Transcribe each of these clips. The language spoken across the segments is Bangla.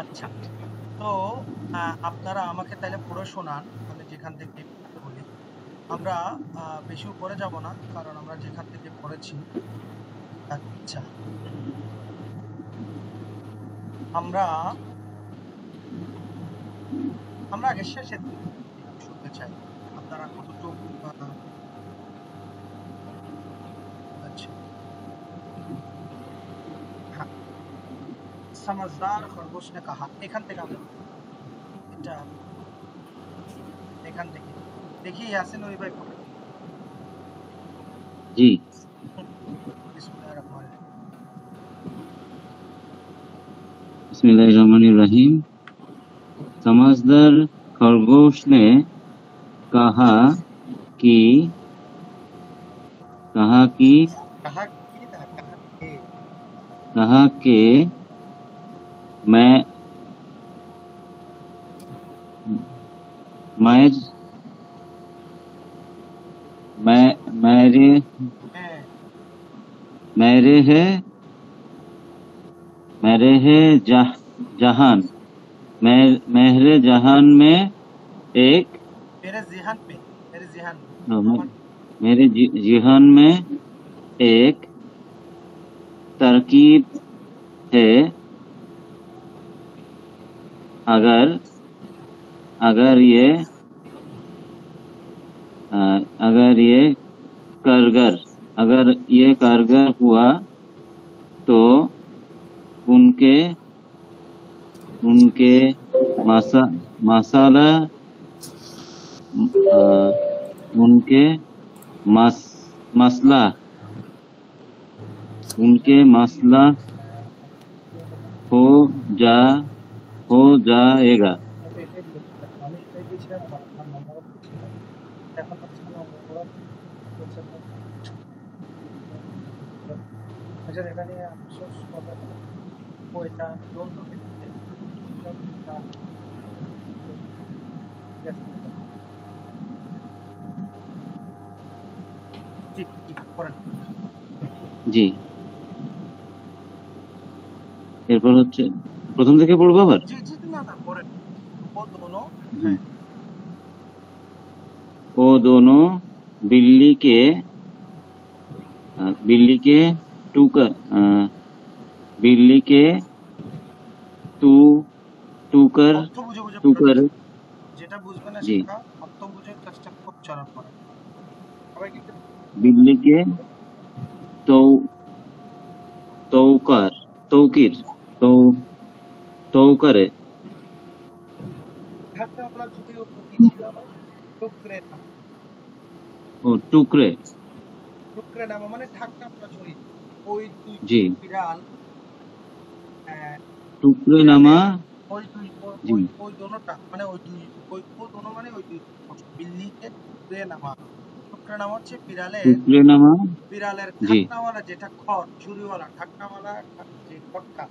আচ্ছা, তো আপনারা আমাকে তাহলে পুরো শোনান, আমি যেখান থেকে বলি। আমরা বেশি উপরে যাব না, কারণ আমরা যেখান থেকে পড়েছি। আচ্ছা, আমরা আমরা আগে শেষের দিকে শুনতে চাই আপনারা কতটুকু। আচ্ছা, হ্যাঁ, समझदार खरगोश ने कहा, এখান থেকে আমরা এটা এখান থেকে দেখি ইয়াসিন ওই ভাই পড়ে। जी। बिस्मिल्लाहिर्रहमानिर्रहीम। बिस्मिल्लाहिर्रहमानिर्रहीम। समझदार खरगोश ने कहा कि कहा कि कहा कि ना कहा के कहा कि मैं मैं मैं मेरे हैं मेरे है मेरे है जहान मेरे जहान में एक मेरे जिहन पे मेरे जिहन मेरे जिहान में एक तरकीब है। अगर अगर ये कारगर हुआ तो उनके मसाला उनके मसला हो जाएगा। अच्छा, এখানে আফসোস কথা ওইটা দ্বন্দ্ব ক্ষেত্রে জি জি করেন। জি, এরপর হচ্ছে প্রথম থেকে পড়বো আবার। জি জি না না করেন। ও दोनों वो दोनों बिल्ली के टूकर যেটা বুঝবে না जी, সেটা অর্থ বুঝে চেষ্টা উচ্চারণ করে। সবাই কিন্তু बिल्ली के तौकीर तौकरे ঢাকা আমরা যদি প্রতি ছিল টুকরে নাম। टुकड़े টুকরে নাম মানে ঢাকা আমরা ছড়ি ওই দুই जी, বিড়াল टुकड़े नामा ওই দুই जी, ওই দোনোটা মানে ওই দুই ও দোনো মানে ওই দুই বিল্লিকে টুকরে নামা। টুকরে নাম হচ্ছে टुकड़े नामा বিড়ালের जी, ঢাকনাওয়ালা, যেটা খড় ঝুড়িওয়ালা ঢাকনাওয়ালা যে খড়টা,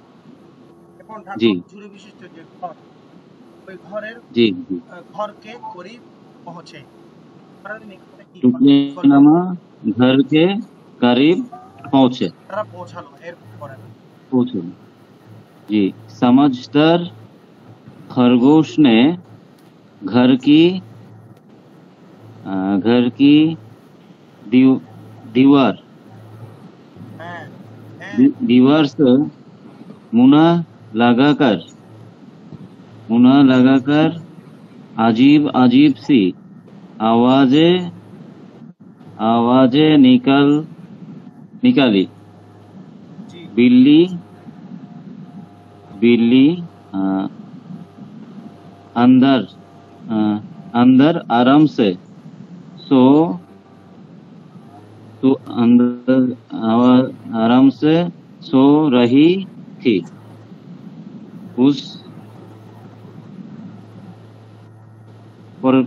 এখন ঢাকা जी, ঝুড়ি বিশিষ্ট যে ঘর, ওই ঘরের जी, जी। ঘরকে করিব পৌঁছে। टुकड़े नामा घर के करीब पहुंचे তারা পৌঁছালো এর পরে जी। समझदार खरगोश ने घर की दीवार दीवार से मुना लगाकर अजीब सी आवाजें निकाली। बिल्ली अंदर आराम से सो रही थी। उस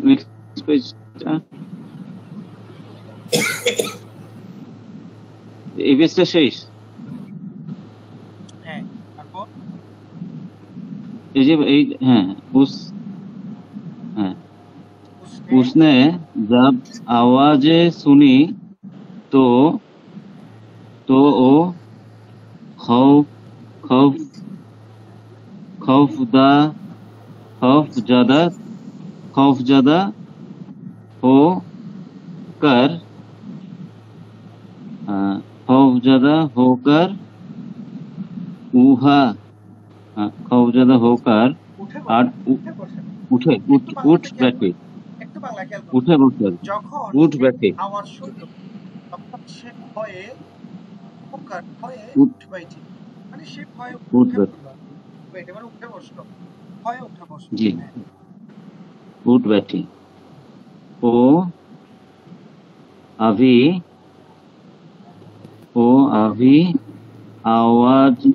नेक्स्ट पेज এই পেজটা শেষ। এই যে এই হ্যাঁ उसने जब आवाजें सुनी तो वो खौफदा खौफजदा खौफजदा हो कर खौफजदा होकर उहा खौफजदा होकर উঠে আর বসেন, উঠে বসেন। উঠে একটু বাংলাতে খেয়াল बैठे করুন, একটু বাংলা খেয়াল করুন। उठे बसে যখন उठ সে बैठे আওয়াজ শুনলো তখন সে ভয়ে হোকার ভয়ে उठ উঠে বাইছে, মানে সে ভয়ে उठ উঠে बैठे পড়লো, বেটে মানে উঠে বসলো, ভয়ে উঠে বসলো। जी হ্যাঁ, उठ बैठी ओ अभी ओ अभी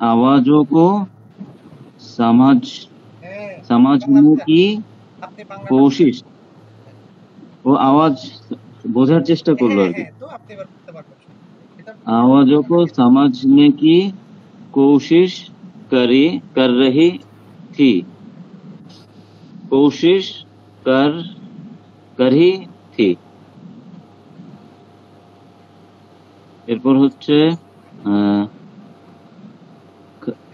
आवाजों को समझ হ্যাঁ, समझने বাংলাতে की আপনি বাংলাটা कोशिश ও আওয়াজ বোঝার চেষ্টা করলো হ্যাঁ আর কি হ্যাঁ, তো আপনি এবার বুঝতে পারবেন। এটা आवाजों को समझने की कोशिश कर रही थी कोशिश कर ही थी এরপর হচ্ছে আহ,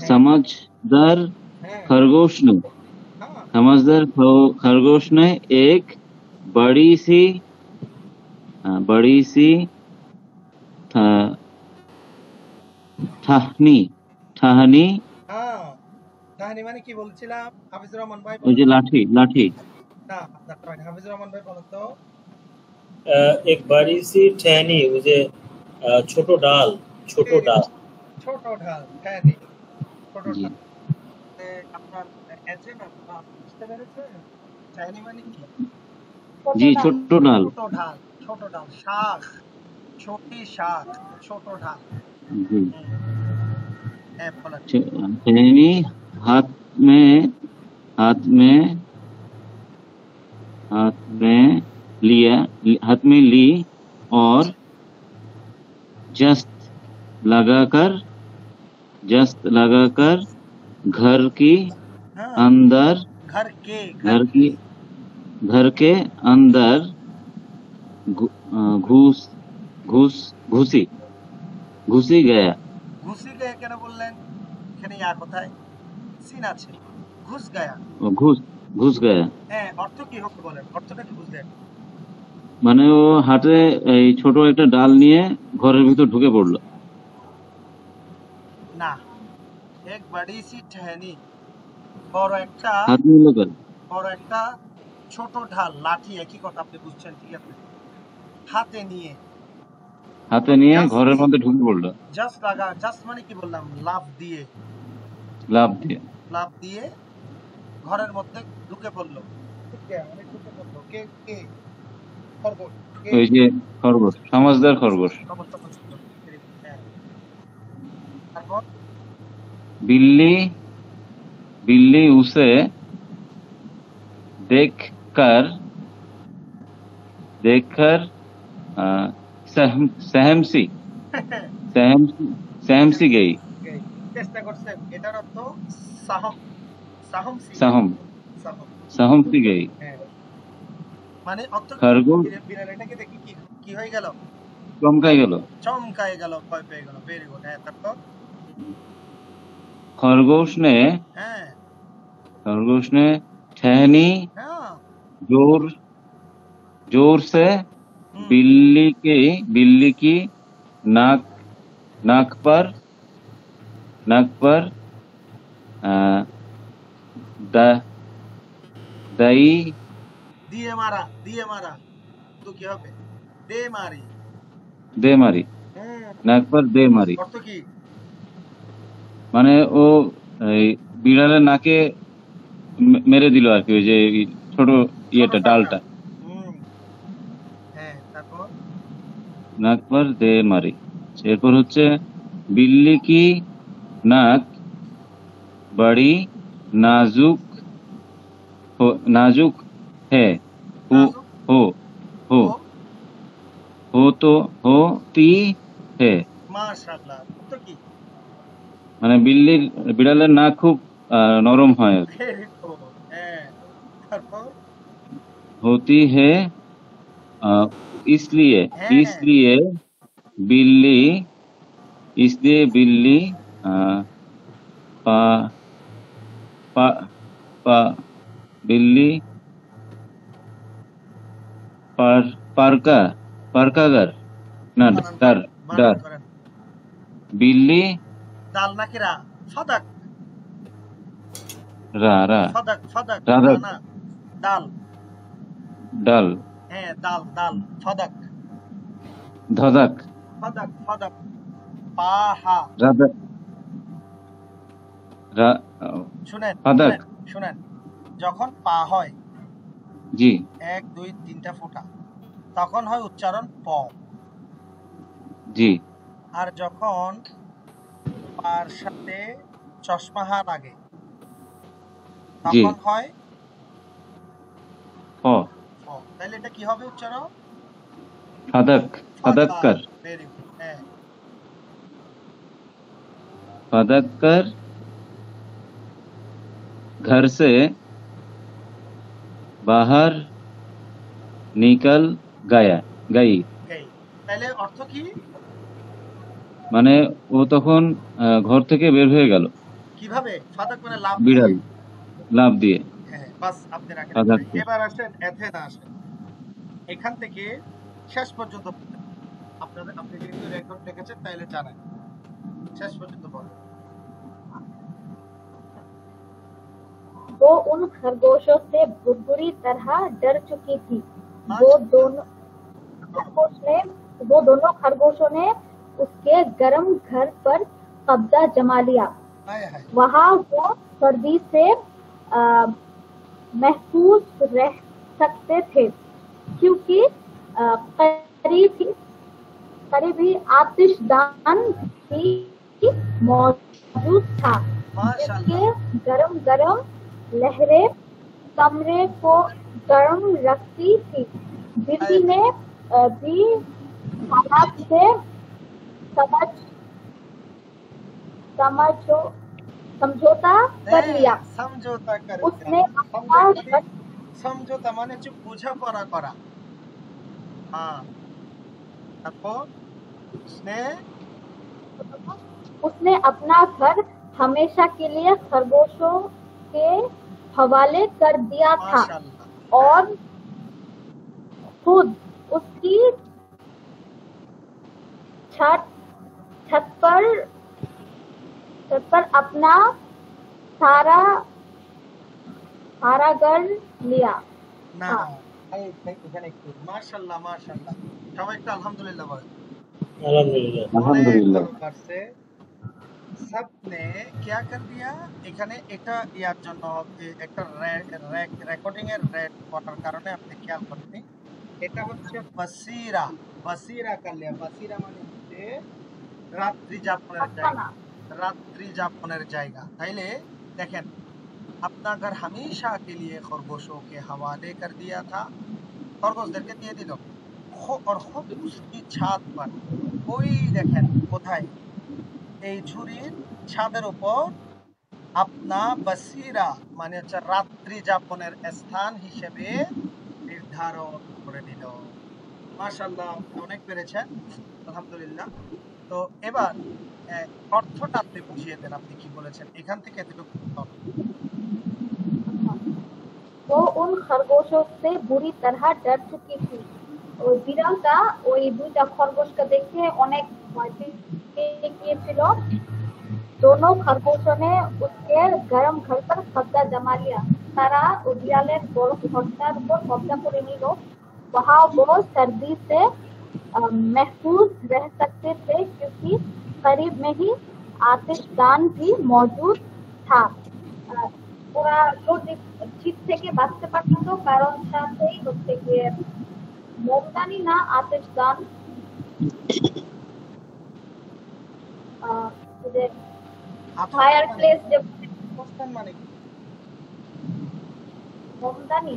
समझदार হ্যাঁ खरगोश ने হ্যাঁ समझदार खरगोश ने एक बड़ी सी था- ठहनी ठहनी হ্যাঁ, কাহিনী মানে কি বলছিলাম? হাফিজুর রহমান ভাই ওই বলেন। যে লাঠি না, আপনারটা হয়নি। হাফিজুর রহমান ভাই বলেন তো। एक बड़ी सी टहनी मुझे छोटो डाल ছোট ঢাল, কাহিনী ছোট জি ঢাল। আপনার এজেন্ট বুঝতে পেরেছেন কাহিনী মানে কি? জি ছোট্ট ডাল ছোট ঢাল, শাখ, ছোটি শাখ, ছোট ঢাল। জি হ্যাঁ বলেন। टहनी हाथ में हाथ में हाथ में ली और जस्त लगाकर घर की হ্যাঁ, अंदर ঘর কে घर के अंदर घुस घुस घुसी गया ঘুষি গয়া কেন বললেন? এখানে ইয়া কোথায়? সিন আছে। ঘুষ গয়া। ঘুস गया হ্যাঁ, অর্থ কি হবে বলেন? অর্থটা কি বুঝলেন? মানে ও হাতে এই ছোট একটা ডাল নিয়ে ঘরের ভিতর ঢুকে পড়লো না, এক বড়ি সি ঠেহনি, বড় একটা হাত নিয়ে লোকের বড় একটা ছোট ঢাল, লাঠি, একই কথা, আপনি বুঝছেন, ঠিক আছে। হাতে নিয়ে ঘরের মধ্যে ঢুকে পড়লো জাস্ট মানে কি বললাম? লাফ দিয়ে লাফ দিয়ে ঘরের মধ্যে ঢুকে পড়লো। কে মানে ঢুকে পড়লো? কে কে? খরগোশ। কে? ওই যে খরগোশ সমাজদার খরগোশ সমস্ত পছন্দ। হ্যাঁ। তারপর बिल्ली बिल्ली उसे देखकर अ, सहमसी सहमसी गई চেষ্টা করছেন। এটার অর্থ সাহম, সাহম সি, सहम সাহম। सहमसी गई হ্যাঁ, মানে অর্থ কি? খরগোশ বিড়ালটাকে দেখি কি হয়ে গেল? চমকাই গেল চমকায় গেল, ভয় পেয়ে গেল। Very good. হ্যাঁ, তারপর खरगोश হ্যাঁ ने ठहनी হ্যাঁ जोर से হুম, बिल्ली की नाक पर अ, द- दई দিয়ে মারা তো কি হবে? দে মারি। दे मारी হুম, नाक पर दे मारी অর্থ কি? মানে ও এই বিড়ালের নাকে মেরে দিল আর কি ওই যে এই ছোট ইয়েটা ছোট ডালটা হুম, হ্যাঁ, তারপর নাক पर दे मारी এরপর হচ্ছে बिल्ली की नाक बड़ी नाजुक है নাজুক हो ও होती है মাশাআল্লাহ। অর্থ কি? মানে বিড়ালের নাক খুব নরম হয় আর কি। Very good. হ্যাঁ, তারপর होती है अ, इसलिए হ্যাঁ इसलिए बिल्ली अ, पा, পা পা बिल्ली पार पारका पारकागार ना বানান डार করেন, বানান डार করেন। बिल्ली দাল নাকি রা? ফাদাক, रा रा ফাদাক, ফাদাক, রাদাক। না, দাল। डाल হ্যাঁ, দাল, দাল, ফাদাক, धधक ফাদাক, ফাদাক, পাহা। राधा रा শুনেন, ফাদাক। শুনেন, শুনেন। যখন পা হয় जी 1 2 3টা ফোঁটা, তখন হয় উচ্চারণ প। जी আর যখন পার সাথে চশমাহা লাগে, জি। তখন হয় फ फ। তাহলে এটা কি হবে উচ্চারণ? फदक फदक्कर ভেরি গুড। হ্যাঁ, फदक्कर घर से बाहर निकल गया गई এই। তাহলে অর্থ কি? মানে ও তখন ঘর থেকে বের হয়ে গেল কিভাবে? ফাদাক মানে লাভ বিড়াল দিয়ে। লাফ দিয়ে। হ্যাঁ, বাস আপনি রাখেন। ফাদাক। এবার আসেন এথেনা আসেন। এখান থেকে শেষ পর্যন্ত আপনাদের, আপনি যেহেতু রেকর্ড দেখেছেন তাইলে জানেন। শেষ পর্যন্ত বলেন। वो उन खरगोशों से बुरी तरह डर चुकी थी। वो दोनों खरगोशों ने उसके गर्म घर पर कब्जा जमा लिया। हाय हाय। वहाँ वो सर्दी से महफूज रह सकते थे, क्योंकि करीब ही आतिशदान भी मौजूद था, जिसके गरम गरम लहरें कमरे को गर्म रखती थी। बिल्ली ने भी हालात से समझौता कर लिया। समझौता कर उसने अपना समझौता মানে হচ্ছে বোঝাপড়া করা। হ্যাঁ, তারপর उसने अपना घर हमेशा के लिए खरगोशों के हवाले कर दिया था और खुद उसकी छत पर अपना सारा घर लिया। না, এখানে একটু মাশাআল্লাহ, মাশাআল্লাহ, সবাই একটু আলহামদুলিল্লাহ বলেন। अल्हम्दुलिल्लाह। আলহামদুলিল্লাহ। सबने क्या कर दिया? এখানে এটা ইয়ার জন্য একটা রেকর্ডিং এর রেট করার কারণে আপনি খেয়াল করেননি। এটা হচ্ছে বাসিরা, বাসিরা कर लिया। বাসিরা মানে হচ্ছে রাত্রি যাপনের জায়গা, রাত্রি যাপনের জায়গা। তাইলে দেখেন, अपना घर हमेशा के लिए खरगोशों के हवाले कर दिया था, খরগোশদেরকে দিয়ে দিল। और खुद उसकी छत पर, ওই দেখেন কোথায়, এই ঝুড়ির ছাদের উপর আপনা বাসিরা মানে হচ্ছে রাত্রি যাপনের স্থান হিসেবে নির্ধারণ করে নিল। মাশাআল্লাহ, অনেক পেরেছেন, আলহামদুলিল্লাহ। তো এবার অর্থটা আপনি বুঝিয়ে দেন, আপনি কি বলেছেন এখান থেকে এতটুকু। वो उन खरगोशों से बुरी तरह डर चुकी थी। ওই বিড়ালটা ওই দুইটা খরগোশকে দেখে অনেক ভয় পেয়ে গিয়েছিল। दोनों खरगोशों ने उसके गर्म घर पर कब्जा जमा लिया। তারা ওই বিড়ালের বড় ঘরটার উপর কব্জা করে নিল। वहाँ वो सर्दी से महफूज रह सकते थे, क्योंकि करीब में ही आतिशदान भी मौजूद था। ওরা শীত থেকে বাঁচতে পারত, কারণ সাথেই হচ্ছে গিয়ে মোমদানি না আতিশদান, যে ফায়ার প্লেস, যে আতশদান মানে কি? মোমদানি,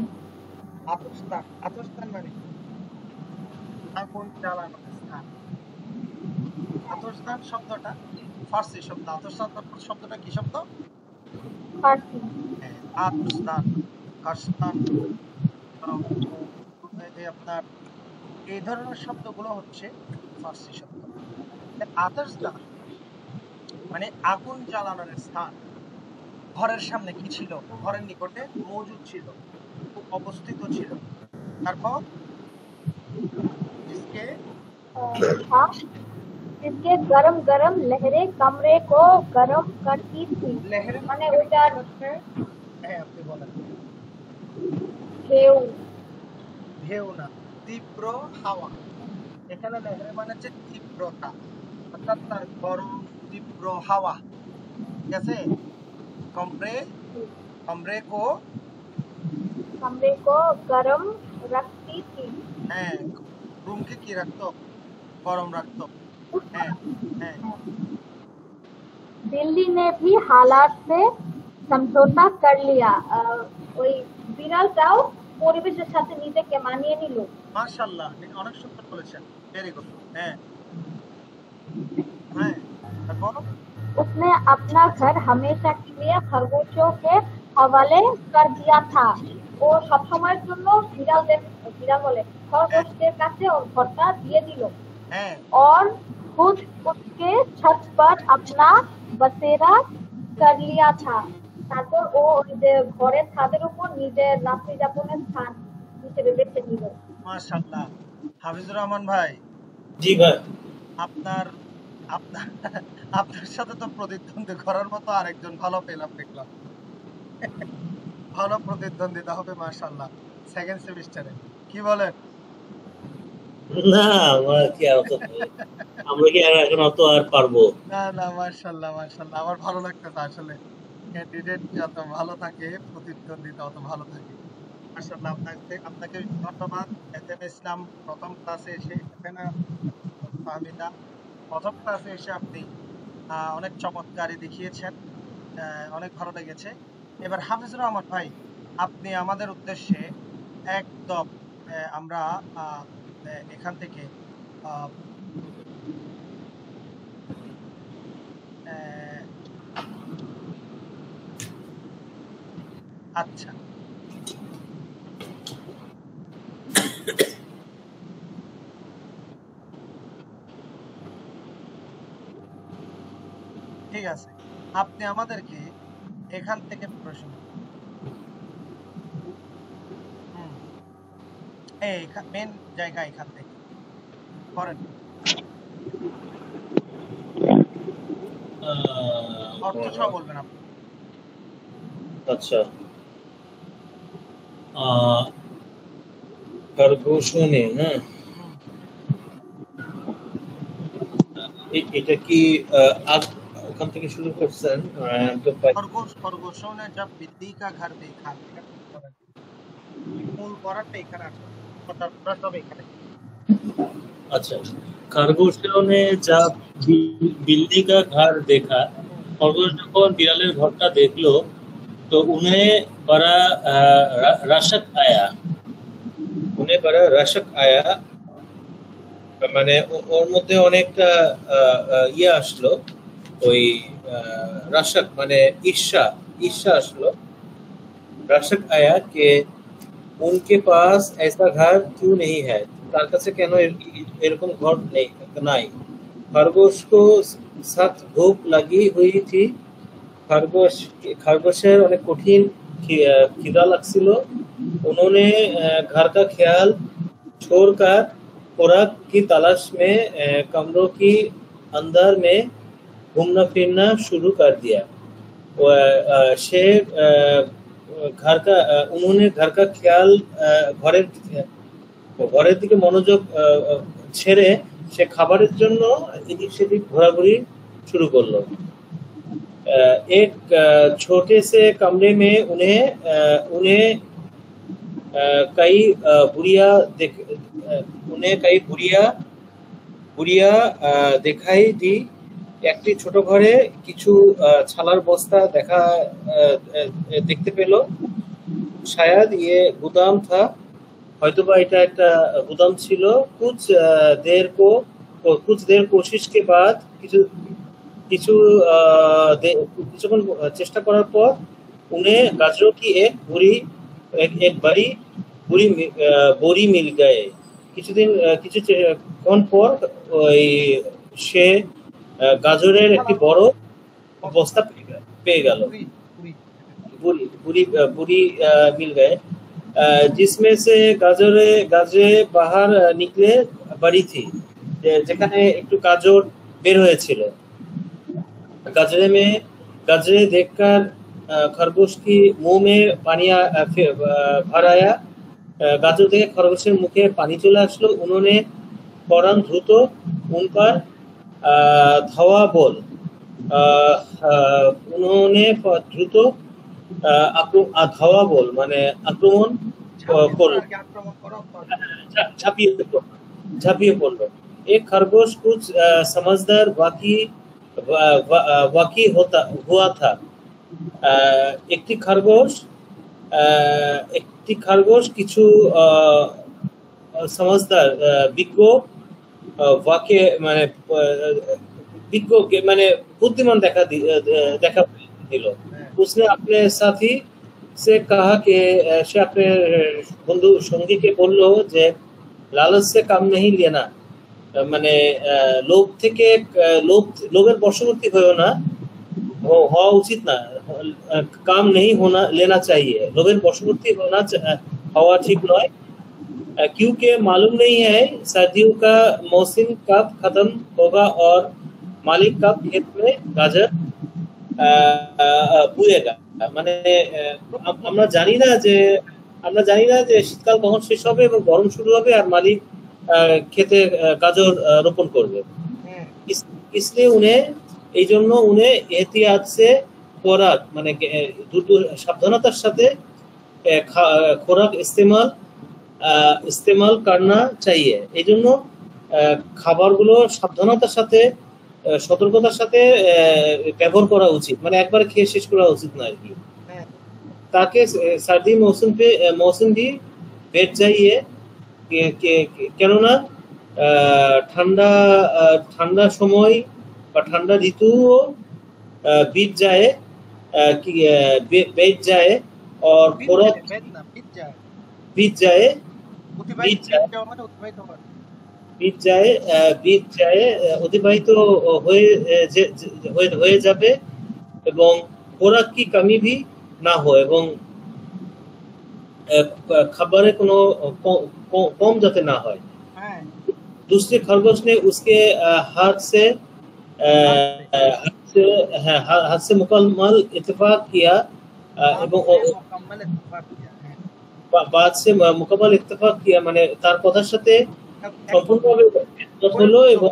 আতশদান, আতশদান মানে কি? আগুন জ্বালানোর স্থান। আতশদান শব্দটা ফার্সি শব্দ। আতশদান শব্দটা কি শব্দ? ফার্সি। আতশদান, কাশদান, আপনার এই ধরনের শব্দগুলো হচ্ছে ফার্সি শব্দ। আতশদান মানে আগুন জ্বালানোর স্থান। ঘরের সামনে কি ছিল, ঘরের নিকটে মজুদ ছিল, অবস্থিত ছিল। তারপর जिसके था जिसके गरम गरम लहरें कमरे को गरम करती थी लहरें মানে ওইটার হ্যাঁ আপনি বলেন। ঢেউ ঢেউ না, তীব্র হাওয়া। এখানে লহরে মানে হচ্ছে তীব্রতা, অর্থাৎ তার গরম তীব্র হাওয়া। ঠিক আছে, কমরে কমরে কো कमरे को गरम रखती थी হ্যাঁ রুমকে কি রাখতো, গরম রাখতো। হ্যাঁ হ্যাঁ दिल्ली ने भी हालात से समझौता कर लिया ওই বিড়ালটাও পরিবেশের সাথে নিজেকে মানিয়ে নিল। মাশাআল্লাহ, অনেক সুন্দর বলেছেন, ভেরি গুড। হ্যাঁ হ্যাঁ তারপর उसने अपना घर हमेशा के लिए खरगोशों के हवाले कर दिया था ও সবসময়ের জন্য বিড়াল বলে খরগোশদের কাছে ওর ঘরটা দিয়ে দিল। হ্যাঁ और खुद उसके छत पर अपना बसेरा कर लिया था তারপর ও ওই যে ঘরের ছাদের উপর নিজের রাত্রি যাপনের স্থান হিসেবে বেছে নিল। মাশাআল্লাহ। হাফিজুর রহমান ভাই, জি ভাই। আপনার আপনার আপনার সাথে তো প্রতিদ্বন্দ্বী করার মতো আরেকজন ভালো পেলাম, দেখলাম। ভালো প্রতিদ্বন্দ্বিতা হবে মাশাআল্লাহ সেকেন্ড সেমিস্টারে, কি বলেন? না আমরা কি আমরা কি এখন অত আর পারবো? না না, মাশাআল্লাহ মাশাআল্লাহ, আমার ভালো লাগতেছে আসলে। ক্যান্ডিডেট যত ভালো থাকে প্রতিদ্বন্দ্বিতা অত ভালো থাকে। মাশাআল্লাহ, আপনাকে ধন্যবাদ। এতেম ইসলাম প্রথম ক্লাসে এসে এখানে ফাহমিদা প্রথম ক্লাসে এসে আপনি অনেক চমৎকারই দেখিয়েছেন, অনেক ভালো লেগেছে। এবার হাফিজুর রহমান ভাই, আপনি আমাদের উদ্দেশ্যে একদম আমরা এখান থেকে আচ্ছা ঠিক আছে, আপনি আমাদেরকে এখান থেকে প্রশ্ন মেন জায়গা এখান থেকে করেন, অর্থ সহ বলবেন আপনি। अच्छा खरगोशों ने ना এটা কি ওখান থেকে শুরু করছেন? खरगोशों ने जब बिल्ली का घर देखा, মূল পড়াটা এখানে আছে, কথাটা সব এখানে। अच्छा, खरगोशों ने जब बिल्ली का घर देखा, खरगोश যখন বিড়ালের ঘরটা দেখলো तो उन्हें बड़ा रशक आया মানে ওর মধ্যে অনেকটা ইয়ে আসলো, ওই रशक মানে ঈর্ষা আসলো। रशक आया कि उनके पास ऐसा घर क्यों नहीं है, তার কাছে কেন এরকম ঘর নাই। खरगोश को सख्त भूख लगी हुई थी, खरगोशेर অনেক কঠিন খিদা লাগছিল। उन्होंने घर का ख्याल छोड़कर खुराक की तलाश में कमरों की अंदर में घूमना फिरना शुरू कर दिया। से उन्होंने घर का ख्याल ঘরের দিকে মনোযোগ ছেড়ে সে খাবারের জন্য এদিক সেদিক ঘোরাঘুরি শুরু करलो। एक छोटे से कमरे में उन्हें कई बुढ़िया दिखाई दी। একটি ছোট ঘরে কিছু ছালার বস্তা দেখতে পেল। शायद ये गुदाम था, হয়তোবা এটা একটা গুদাম ছিল। कुछ देर कोशिश के बाद কিছুক্ষণ চেষ্টা করার পর उन्हें गाजरों की एक बड़ी बोरी मिल गए। কিছুক্ষণ পর ওই সে গাজরের একটি বড় বস্তা পেয়ে গেল। बुरी मिल गए, जिसमें से गाजरे बाहर निकले बड़ी थी, যেখানে একটু গাজর বের হয়েছিল। गाजरे देखकर खरगोश की मुंह में पानी भर आया। गाजर देखे खरगोशेर मुखे पानी चले आसलो। उन्होंने फौरन द्रुत उन पर धावा बोल उन्होंने द्रुत धावा बोल माने आक्रमण করলো, ঝাঁপিয়ে পড়লো। एक खरगोश कुछ समझदार वाकी हुआ था। একটি খরগোশ কিছু समझदार বিজ্ঞ वाक्य মানে बुद्धिमान देखा दिल। उसने अपने साथी से कहा कि से अपने बंधु संगी के बोलो जे लालच से काम नहीं लेना, মানে লোভ থেকে লোভের বশবর্তী হয়েও না, হওয়া উচিত না। काम नहीं होना लेना चाहिए, लोभের বশবর্তী হওয়া ঠিক নয়। क्योंकि मालूम नहीं है सर्दियों का मौसम कब खत्म होगा और मालिक कब खेत में गाजर বুয়েগা। মানে আমরা জানি না যে শীতকাল কখন শেষ হবে এবং গরম শুরু হবে আর মালিক खेते गाजर रोपण करবে। इसलिए এই জন্য এহতিয়াত से খোরাক মানে সাবধানতার সাথে খোরাক ইস্তেমাল करना चाहिए। এই জন্য খাবারগুলো সাবধানতার সাথে সতর্কতার সাথে ব্যবহার করা উচিত, মানে একবারে খেয়ে শেষ করা উচিত না আর কি। তাকে सर्दी मौसम भी बैठ जाइए, কেননা ঠান্ডা সময় বা ঠান্ডা ঋতুও बीत जाए और খোরাক बीत जाए অতিবাহিত হয়ে যাবে এবং খোরাক কি কমি भी না হয় এবং খাবারে কোনো कम जाते ना हो। दूसरे खरगोश ने उसके हाथ से मुकम्मल इत्तेफाक किया बात से मुकम्मल इत्तेफाक किया মানে তার কথার সাথে সম্পূর্ণভাবে একমত হলো এবং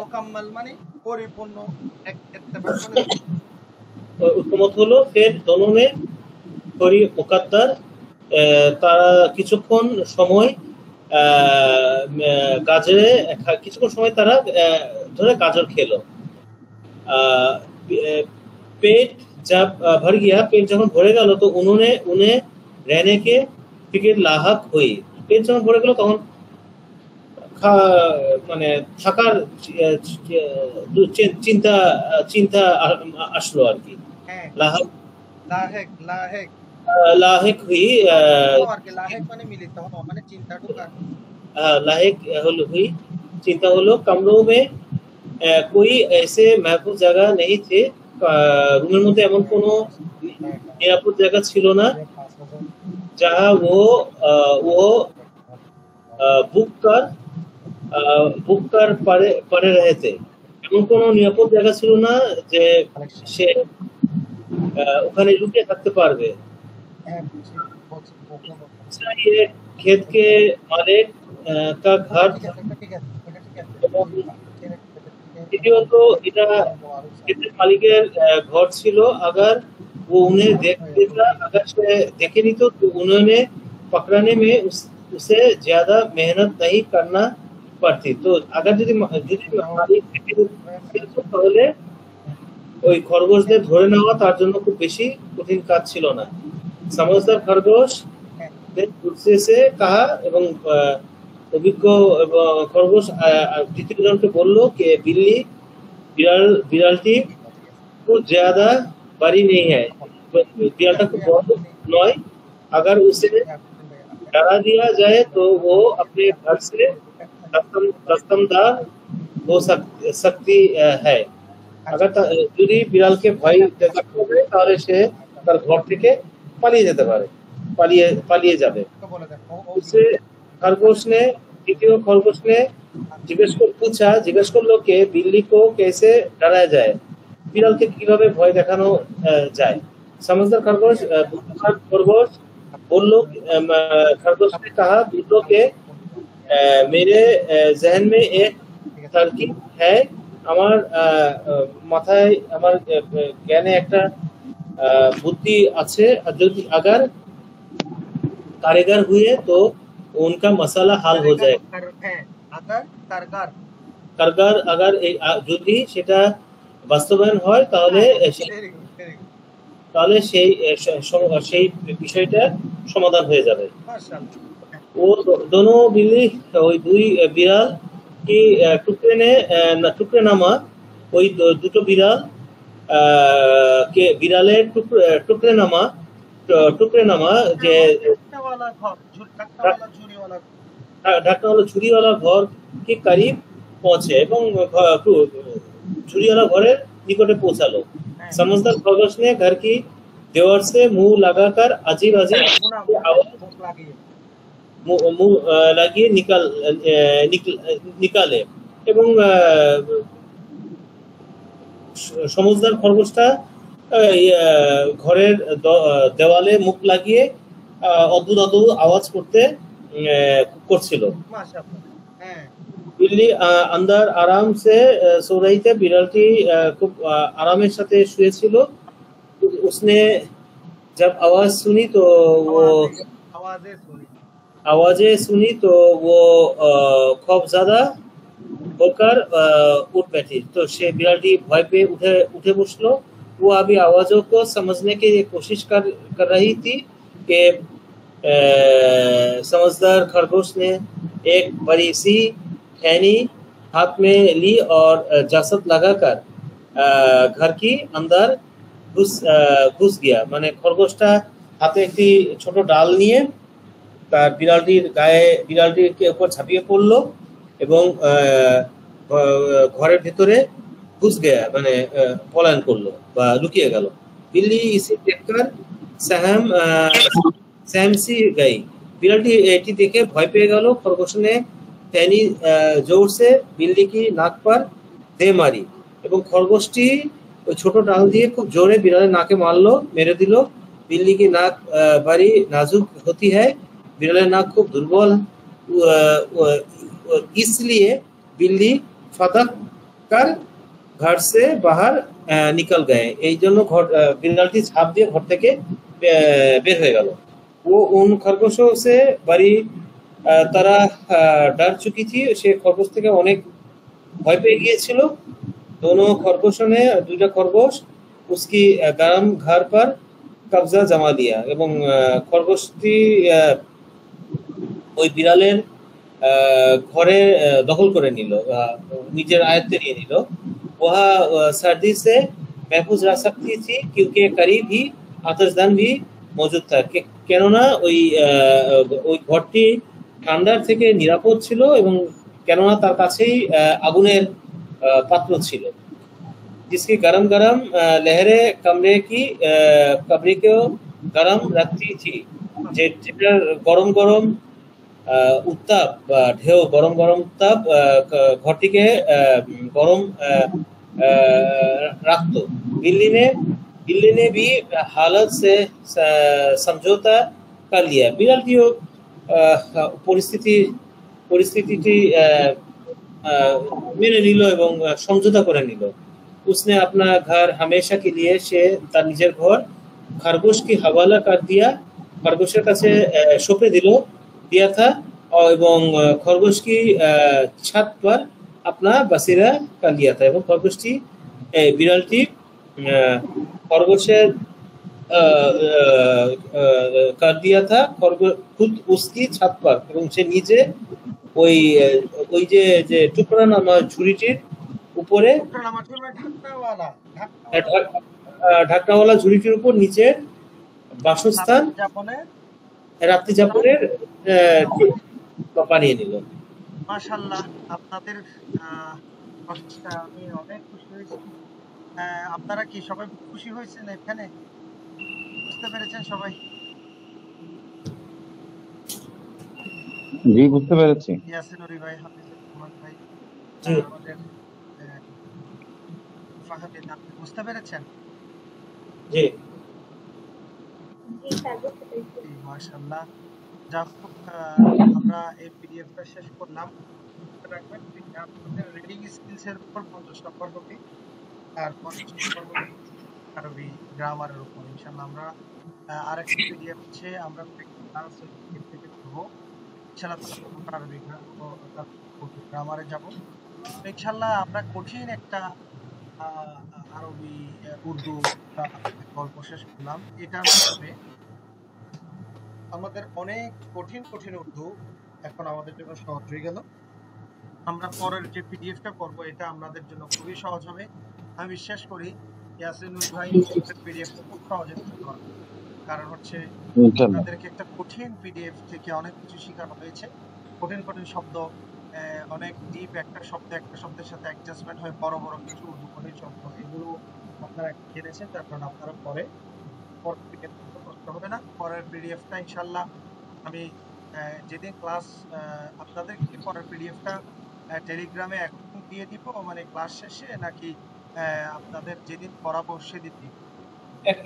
পরিপূর্ণ একমত হলো। फिर दोनों ने थोड़ी मुकद्दर তারা কিছুক্ষণ সময় তারা ধরে গাজর খেলো। पेट जब भर गया, पेट যখন ভরে গেল তো उन्हें रहने के फिक्र लाहक हुई। पेट যখন ভরে গেল তখন মানে থাকার চিন্তা আসলো আর কি। लाहिक हुई हुई चिंता হলো। कमरों में कोई ऐसे महफूज जगह नहीं थे, রুমের মধ্যে এমন কোনো নিরাপদ জায়গা ছিল না जहाँ वो बुक कर पड़े रहे थे। এমন কোনো নিরাপদ জায়গা ছিল না যে সে ওখানে লুকিয়ে থাকতে পারবে। ये खेत के मालिक का घर দ্বিতীয়ত এটা ক্ষেতের মালিকের ঘর ছিল। अगर वो उन्हें अगर से देखे नहीं तो उन्होंने पकड़ने में उसे ज्यादा मेहनत नहीं करना पड़ती। तो अगर যদি মালিক তাহলে ওই খরগোশদের ধরে নেওয়া তার জন্য খুব বেশি কঠিন কাজ ছিল না। समझदार खरगोश ने दूसरे से कहा এবং অভিজ্ঞ খরগোশ তৃতীয় জনকে বলল कि বিড়ালটি খুব ज्यादा बड़ी नहीं है, बिरालटा खूब बड़ नয়। अगर उसे डरा दिया जाए तो वो अपने घर से दस्तमदार हो सकती है। अगर যদি বিড়ালকে ভয় দেখাতে হবে তাহলে সে তার ঘর থেকে পালিয়ে যেতে পারে, পালিয়ে যাবে। তো বলে দেন उससे खरगोश ने द्वितीय खरगोश ने জিজ্ঞেস করলো कि बिल्ली को कैसे डराया जाए, বিড়ালকে কিভাবে ভয় দেখানো যায়। समझदार खरगोश बुद्धिमान खरगोश बोलो, खरगोश ने कहा बिल्लो के मेरे जहन में एक तरकीब है, আমার মাথায় আমার জ্ঞানে একটা বুদ্ধি আছে, যদি अगर कारीगर हुए तो उनका मसाला हाल हो जाए। হ্যাঁ আগার কারগার কারগার আগার যদি সেটা বাস্তবায়ন হয় তাহলে Very good, very good. তাহলে সেই সেই বিষয়টা সমাধান হয়ে যাবে। মাশাআল্লাহ। वो दोनों बिल्ली ওই দুই বিড়াল কি টুকরে নামা ওই দুটো বিড়াল কে বিড়ালের টুকরে নামা যে ঢাকনাওয়ালা ঘর, ঢাকনাওয়ালা ঝুড়িওয়ালা ঘর। ঢাকনাওয়ালা ঝুড়িওয়ালা ঘর के करीब पहुंचे এবং ঝুড়িওয়ালা ঘরের নিকটে পৌঁছালো। समझदार खरगोश ने घर की दीवार से मुंह लगाकर अजीब आवाज मुंह লাগিয়ে নিকালে এবং সমজদার খরগোশটা ঘরের দেওয়ালে মুখ লাগিয়ে অদ্ভুত আওয়াজ করছিল। মাশাআল্লাহ। হ্যাঁ बिल्ली अंदर आराम से सो रही थी, बिड़ालटी खूब आरामेर साथे शुएছিল। उसने जब आवाज सुनी तो वो आवाजें सुनी तो वो खौफ ज्यादा होकर उठ बैठी। तो से बिड़ालटी भय पे उठे बसलो। वो अभी आवाजों को समझने की कोशिश कर रही थी कि समझदार खरगोश ने एक बड़ी सी खैनी हाथ में ली और जासत लगाकर घर की अंदर घुस गया। माने खरगोशटा हाथे একটি ছোট ডাল নিয়ে তার বিড়ালটির উপর ঝাঁপিয়ে পড়লো এবং ঘরের ভিতরে ঘুস গয়া মানে পলায়ন করলো বা লুকিয়ে গেল। बिल्ली इसे देखकर सहमसी गई। বিড়ালটি এটি দেখে ভয় পেয়ে গেল। খরগোশ ने खैनी जोर से बिल्ली की नाक पर दे मारी এবং খরগোশটি ওই ছোট ডাল দিয়ে খুব জোরে বিড়ালের নাকে মারলো, মেরে দিল। बिल्ली की नाक बड़ी नाजुक होती है, বিড়ালের নাক খুব দুর্বল, इसलिए बिल्ली फटक कर घर से बाहर निकल गए। এই জন্য বিড়ালটি ঝাঁপ দিয়ে ঘর থেকে বের হয়ে গেল। वो उन खरगोशों से बड़ी তারা डर चुकी थी, সে খরগোশ থেকে অনেক ভয় পেয়ে গিয়েছিল। दोनों खरगोशों ने দুইটা খরগোশ उसकी गरम घर पर कब्जा जमा लिया এবং খরগোশটি ওই বিড়ালের ঘরে দখল করে নিল, নিজের আয়ত্তে নিয়ে নিল। वहाँ सर्दी से महफूज रह सकती थी क्योंकि करीब ही आतिशदान भी मौजूद था। কেননা ওই ঘরটি ঠান্ডার থেকে নিরাপদ ছিল এবং কেননা তার কাছেই আগুনের পাত্র ছিল। जिसकी गरम लहरें कमरे को गरम रखती थी। যেটার গরম উত্তাপ বা ঢেউ গরম উত্তাপ ঘরটিকে গরম রাখতো। बिल्ली ने भी हालत से समझौता कर लिया। বিড়ালটিও পরিস্থিতিটি মেনে নিল এবং সমঝোতা করে নিল। उसने अपना घर हमेशा के लिए সে তার নিজের ঘর खरगोश की हवाला कर दिया, खरगोशের কাছে সঁপে दिया था এবং खरगोश की छत पर अपना बसेरा कर लिया था এবং खरगोशটি বিড়ালটি खरगोशের कर दिया था खुद उसकी छत पर এবং সে নিজে ওই যে টুকরা নামা ঝুড়িটির উপরে ঢাকনাওয়ালা ঝুড়িটির উপর নিচে বাসস্থান রাত্রি যাপনের বানিয়ে নিল। মাশাআল্লাহ, আপনাদের কথাটা আমি অনেক খুশি হয়েছি। আপনারা কি সবাই খুশি হয়েছেন? এখানে বুঝতে পেরেছেন সবাই? জি, বুঝতে পেরেছি। ইয়াসিন নুরি ভাই, হাফিজুর রহমান ভাই, জি আমাদের ফাহামিদ, আপনি বুঝতে পেরেছেন? জি জি স্যার, বুঝতে পেরেছি। জি, মাশাআল্লাহ। যাক হোক, আমরা এই পিডিএফটা শেষ করলাম। মনে রাখবেন, আপনাদের রিডিং স্কিলস এর উপর 50 নম্বর হবে, আর 50 নম্বর হবে আরবি গ্রামারের উপর। ইনশাআল্লাহ আমরা আরেকটা পিডিএফ হচ্ছে আমরা ক্লাস থেকে করবো। ইনশাআল্লাহ তখন আমরা আরবি গ্রামারে যাব। তো ইনশাআল্লাহ আমরা কঠিন একটা আরবি উর্দু গল্প শেষ করলাম। এটার মাধ্যমে আমাদের অনেক কঠিন কঠিন উর্দু এখন আমাদের জন্য সহজ হয়ে গেল। আমরা পরের যে পিডিএফটা করব এটা আমাদের জন্য খুবই সহজ হবে। আমি বিশ্বাস করি ইয়াসিন ভাই পিডিএফটা খুব সহজে করতে পারবে। কারণ হচ্ছে ইনশাআল্লাহ। আপনাদেরকে একটা কঠিন পিডিএফ থেকে অনেক কিছু শেখানো হয়েছে। কঠিন কঠিন শব্দ, অনেক ডিপ একটা শব্দের সাথে অ্যাডজাস্টমেন্ট হয়ে বড় বড় কিছু উর্দু কঠিন শব্দ, এগুলো আপনারা জেনেছেন। তারপর আপনারা পরের পিডিএফ কষ্ট হবে না। পরের পিডিএফটা ইনশাল্লাহ আমি যেদিন ক্লাস আপনাদেরকে পরের পিডিএফটা টেলিগ্রামে এখন দিয়ে দিব, মানে ক্লাস শেষে, নাকি আপনাদের যেদিন পড়াবো সেদিন দিব?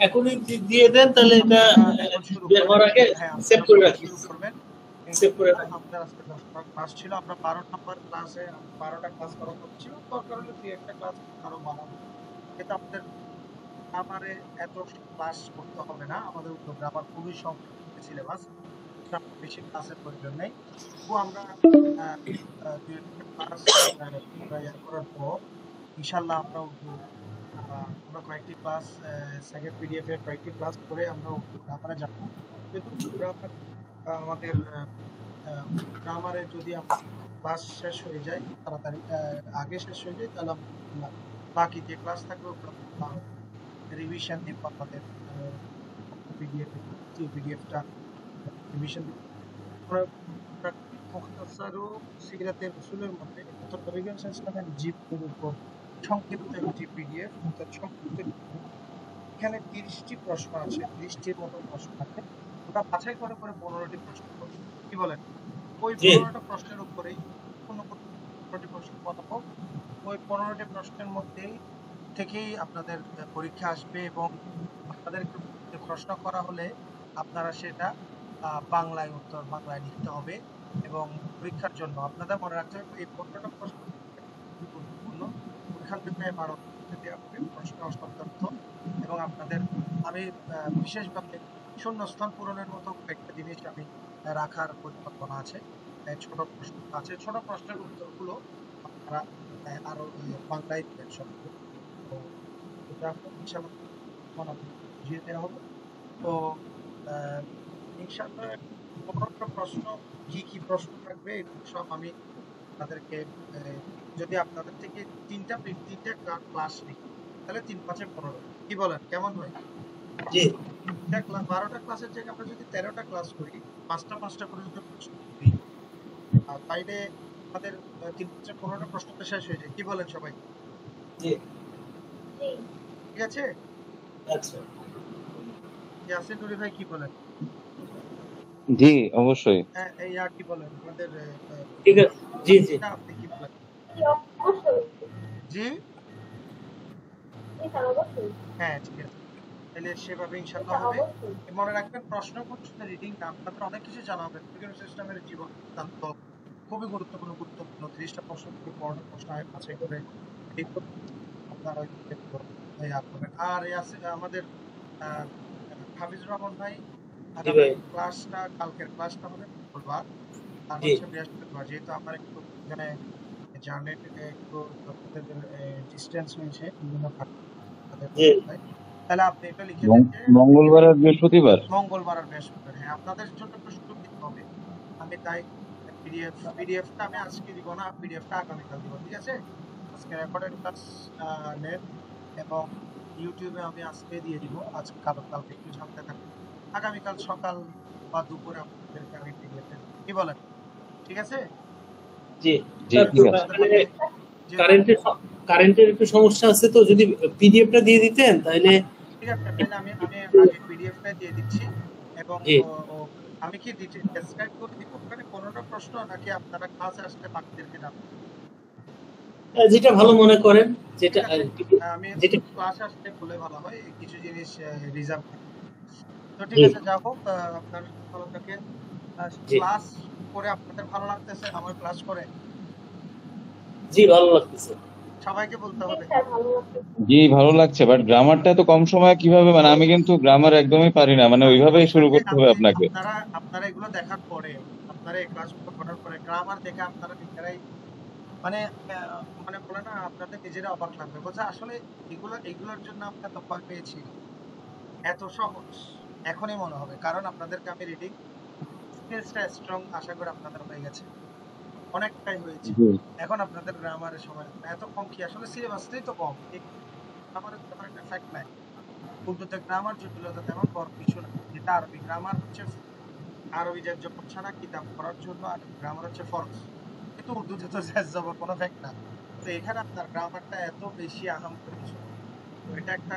এখনই দিয়ে দেন, তাহলে এটা এখন শুরু বের হওয়ার আগে হ্যাঁ, সেভ করে রাখি। শুরু করবেন। সেভ করে রাখি। আমাদের আজকে 10টা ক্লাস ছিল, আমরা 12 নম্বর ক্লাসে 12টা ক্লাস করানো ছিল। দরকার হলে 2-1টা ক্লাস আরো বাড়াবো। এটা আমাদের গ্রামারে এত ক্লাস করতে হবে না, আমাদের গ্রামার খুবই সংক্ষিপ্ত সিলেবাস, বেশি ক্লাসের প্রয়োজন নেই। তো আমরা 2-1টা ক্লাস করার পর ইনশাল্লাহ আমরা কয়েকটি ক্লাস সেকেন্ড পিডিএফ এর কয়েকটি ক্লাস করে আমরা গ্রামারে যাব। যেহেতু গ্রামার আমাদের গ্রামারে যদি ক্লাস শেষ হয়ে যায় তাড়াতাড়ি, আগে শেষ হয়ে যায়, তাহলে আমরা বাকি যে ক্লাস থাকবে রিভিশন দিব আমাদের পিডিএফটা রিভিশন দিব। মুখতাসারু সিরাতের রাসূলের মধ্যে অর্থাৎ নবীগঞ্জ ইসলামের জীবনের উপর সংক্ষিপ্ত একটি পিডিএফ, অর্থাৎ সংক্ষিপ্ত। এখানে 30টি প্রশ্ন আছে, 30টির মতো প্রশ্ন আছে। ওটা বাছাই করে 15টি প্রশ্ন করব। কি বলেন? ওই 15টা প্রশ্নের উপরেই কোনো 15টি প্রশ্ন পাবো। ওই 15টি প্রশ্নের মধ্যেই থেকেই আপনাদের পরীক্ষা আসবে, এবং আপনাদেরকে প্রশ্ন করা হলে আপনারা সেটা বাংলায় উত্তর বাংলায় লিখতে হবে। এবং পরীক্ষার জন্য আপনাদের মনে রাখতে হবে এই 15টা প্রশ্ন গুরুত্বপূর্ণ। ওইখান থেকে 12 থেকে প্রশ্ন অন্তর্ভুক্ত। এবং আপনাদের আমি বিশেষভাবে শূন্যস্থান পূরণের মতো একটা জিনিস আমি রাখার পরিকল্পনা আছে। ছোট প্রশ্ন আছে, ছোট প্রশ্নের উত্তরগুলো আপনারা আরো বাংলায় দিবেন সবগুলো। তো এটা ইনশাআল্লাহ বুঝিয়ে দেওয়া হবে। তো ইনশাআল্লাহ 15টা প্রশ্ন, কি কি প্রশ্ন থাকবে সব আমি আপনাদেরকে, যদি আপনাদের থেকে তিনটা ক্লাস নিই তাহলে 3-5-15, কি বলেন? কেমন হয়? জি 12টা ক্লাসের জায়গায় আমরা যদি 13টা ক্লাস করি, 5টা করে যদি প্রশ্ন করি, তাইলে আমাদের 3-5-15টা প্রশ্ন তো শেষ হয়ে যায়। কি বলেন সবাই? জি জি ঠিক আছে? আচ্ছা ইয়াসিন নুরি ভাই কি বলেন? জি, অবশ্যই। এই কি বলেন আমাদের? ঠিক আছে। জি জি আপনি কি বলেন? জি, অবশ্যই। জি, জি স্যার, অবশ্যই। হ্যাঁ, ঠিক আছে। তাহলে সেভাবে জি ইনশাআল্লাহ স্যার, হবে। অবশ্যই। মনে রাখবেন, প্রশ্ন করছে রিডিং না, আপনাদের অনেক কিছু জানা হবে। এডুকেশন সিস্টেমের জীবন সিদ্ধান্ত খুবই গুরুত্বপূর্ণ। 30টা প্রশ্ন থেকে 15টা প্রশ্ন বাছাই করে এই আপনারা করবেন। আর আমাদের আহ, হাফিজুর রহমান ভাই, জি আগামী ভাই ক্লাসটা, কালকের ক্লাসটা হবে মঙ্গলবার, আর জি হচ্ছে বৃহস্পতিবার। যেহেতু আমার একটু এখানে জার্নি থেকে একটু ডিস্টেন্স হয়েছে বিভিন্ন কারণে, জি তাহলে আপনি এটা লিখে দেন যে মঙ্গলবার আর বৃহস্পতিবার। মঙ্গলবার আর বৃহস্পতিবার। হ্যাঁ, আপনাদের জন্য একটু সুযোগ দিতে হবে। আমি তাই পিডিএফটা আমি আজকে দিব না, পিডিএফটা আগামীকাল দিব। ঠিক আছে? আজকে রেকর্ডেড ক্লাস নেন, এবং ইউটিউবে আমি আজকে দিয়ে দিব। আজকে কালকে একটু ঝামতে থাকবে। আগামীকাল সকাল বা দুপুরে আপনাদেরকে আমি পিডিএফ দেব। কি বলেন? ঠিক আছে? জি জি, স্যার, ঠিক আছে। মানে কারেন্টের একটু সমস্যা আছে, তো যদি পিডিএফটা দিয়ে দিতেন তাহলে। ঠিক আছে, তাহলে আমি আগে পিডিএফটা দিয়ে দিচ্ছি, এবং জি আমি কি ডেসক্রাইব করে দিব ওখানে 15টা প্রশ্ন, নাকি আপনারা ক্লাসে আসলে বাকিদেরকে ডাকবেন? যেটা ভালো মনে করেন, যেটা ঠিক আছে, আমি যেটা ক্লাসে আসলে বলে ভালো হয়, কিছু জিনিস রিজার্ভ। তো ঠিক জি আছে, যা হোক, আপনার ভালো থাকেন। জি ক্লাস করে আপনাদের ভালো লাগতেছে? আমার ক্লাস করে জি ভালো লাগতেছে। সবাইকে বলতে জি হবে। স্যার, ভালো লাগছে। জি ভালো লাগছে, বাট গ্রামারটা তো কম সময়ে কিভাবে, মানে আমি কিন্তু গ্রামার একদমই পারি না, মানে ওইভাবেই শুরু করতে হবে আপনাকে। আপনারা এগুলো দেখার পরে, আপনারা এই ক্লাসগুলো করার পরে গ্রামার দেখে আপনারা নিজেরাই মানে মানে বলে না, আপনাদের নিজেরা অবাক লাগবে, বলছে আসলে এগুলোর জন্য আমরা তো ভয় পেয়েছি, এত সহজ এখনই মনে হবে, কারণ আপনাদেরকে আমি রিডিং স্কিলসটা স্ট্রং আশা করি আপনাদের হয়ে গেছে, অনেকটাই হয়েছে। জি এখন আপনাদের গ্রামারের সময় লাগবে। এত কম কি, আসলে সিলেবাসটাই তো কম, এই গ্রামারের তেমন একটা ফ্যাক্ট নাই। উর্দুতে গ্রামার জটিলতা তেমন বড় কিছু না, যেটা আরবি গ্রামার হচ্ছে আরবি জ্যাজ জবর ছাড়া কিতাব পড়ার জন্য, আর গ্রামার হচ্ছে ফরজ, কিন্তু উর্দুতে তো জ্যাজ জবর কোনো ফ্যাক্ট না। তো এখানে আপনার গ্রামারটা এত বেশি আহাম করে কিছু না। তো এটা একটা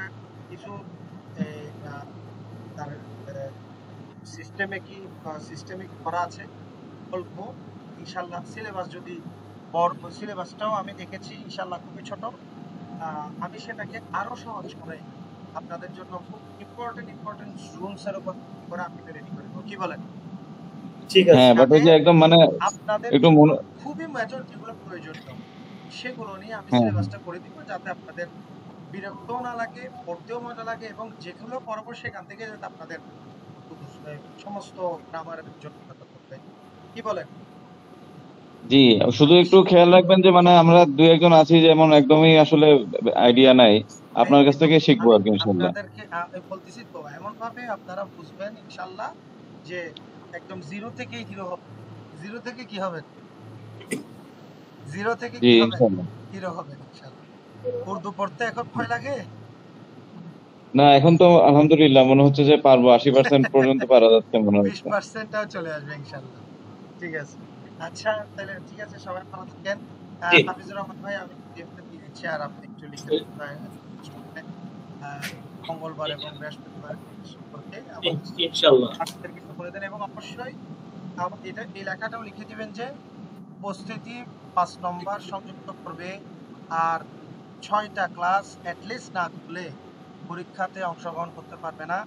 কিছু এই, তার সিস্টেমিক করা আছে অল্প, ইনশাল্লাহ। সিলেবাস যদি বড়, সিলেবাসটাও আমি দেখেছি ইনশাল্লাহ খুবই ছোট। আমি সেটাকে আরো সহজ করে আপনাদের জন্য খুব ইম্পর্টেন্ট রুলস এর উপর ভিত্তি করে আমি রেডি করবো, কি বলেন? ঠিক আছে। হ্যাঁ, বাট ওই যাতে যে একদম মানে আপনাদের একটু মনে, খুবই মেজর যেগুলো প্রয়োজনীয় সেগুলো নিয়ে আমি হ্যাঁ সিলেবাসটা করে দিব, যাতে আপনাদের বিরক্তও না লাগে, পড়তেও মজা লাগে, এবং যেগুলো পড়াবো সেখান থেকে যাতে আপনাদের সমস্ত গ্রামারের জটিলতা করবে, কি বলেন? জি, শুধু একটু খেয়াল রাখবেন যে মানে আমরা দুই একজন আছি যেমন একদমই আসলে আইডিয়া নাই, আপনার কাছ এই তো থেকে শিখবো আমি আর কি ইনশাল্লাহ। আপনাদেরকে বলতেছি তো, এমন ভাবে আপনারা বুঝবেন ইনশাল্লাহ যে একদম জিরো থেকেই হিরো হবে। জিরো থেকে কি হবে? জিরো থেকে জি কি হবে? ইনশাল্লাহ। হিরো হবে ইনশাল্লাহ। উর্দু পড়তে এখন ভয় লাগে? না এখন তো আলহামদুলিল্লাহ মনে হচ্ছে যে পারবো, 80% পর্যন্ত পারা যাচ্ছে মনে হচ্ছে। 20%টাও চলে আসবে ইনশাল্লাহ। ঠিক আছে, আচ্ছা তাহলে ঠিক আছে, সবাই ভালো থাকেন। জি হাফিজুর রহমান ভাই, আমি পিডিএফটা দিয়ে দিচ্ছি, আর আপনি একটু লিখে দেন মঙ্গলবার এবং বৃহস্পতিবার সম্পর্কে, এবং ইনশাআল্লাহ। ছাত্রদের কিছু বলে দেন, এবং অবশ্যই এটা এই লেখাটাও লিখে দিবেন যে উপস্থিতি 5 নম্বর সংযুক্ত করবে, আর 6টা ক্লাস অ্যাটলিস্ট না করলে পরীক্ষাতে অংশগ্রহণ করতে পারবে না,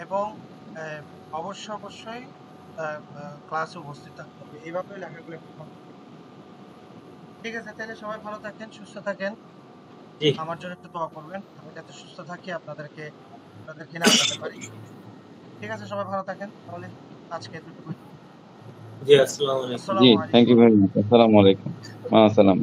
এবং অবশ্যই ক্লাসে উপস্থিত থাকতে হবে। এইভাবে লেখাগুলো একটু follow করবেন। ঠিক আছে, তাহলে সবাই ভালো থাকেন, সুস্থ থাকেন। জি আমার জন্য একটু দোয়া করবেন, আমি যাতে সুস্থ থাকি, আপনাদেরকে না আনতে পারি। ঠিক আছে, সবাই ভালো থাকেন, তাহলে আজকে এতটুকুই। জি আসসালামু আলাইকুম। জি, আসসালামু থ্যাংক আলাইকুম। ইউ ভেরি মাচ, আসসালামু আলাইকুম, মা আসসালাম।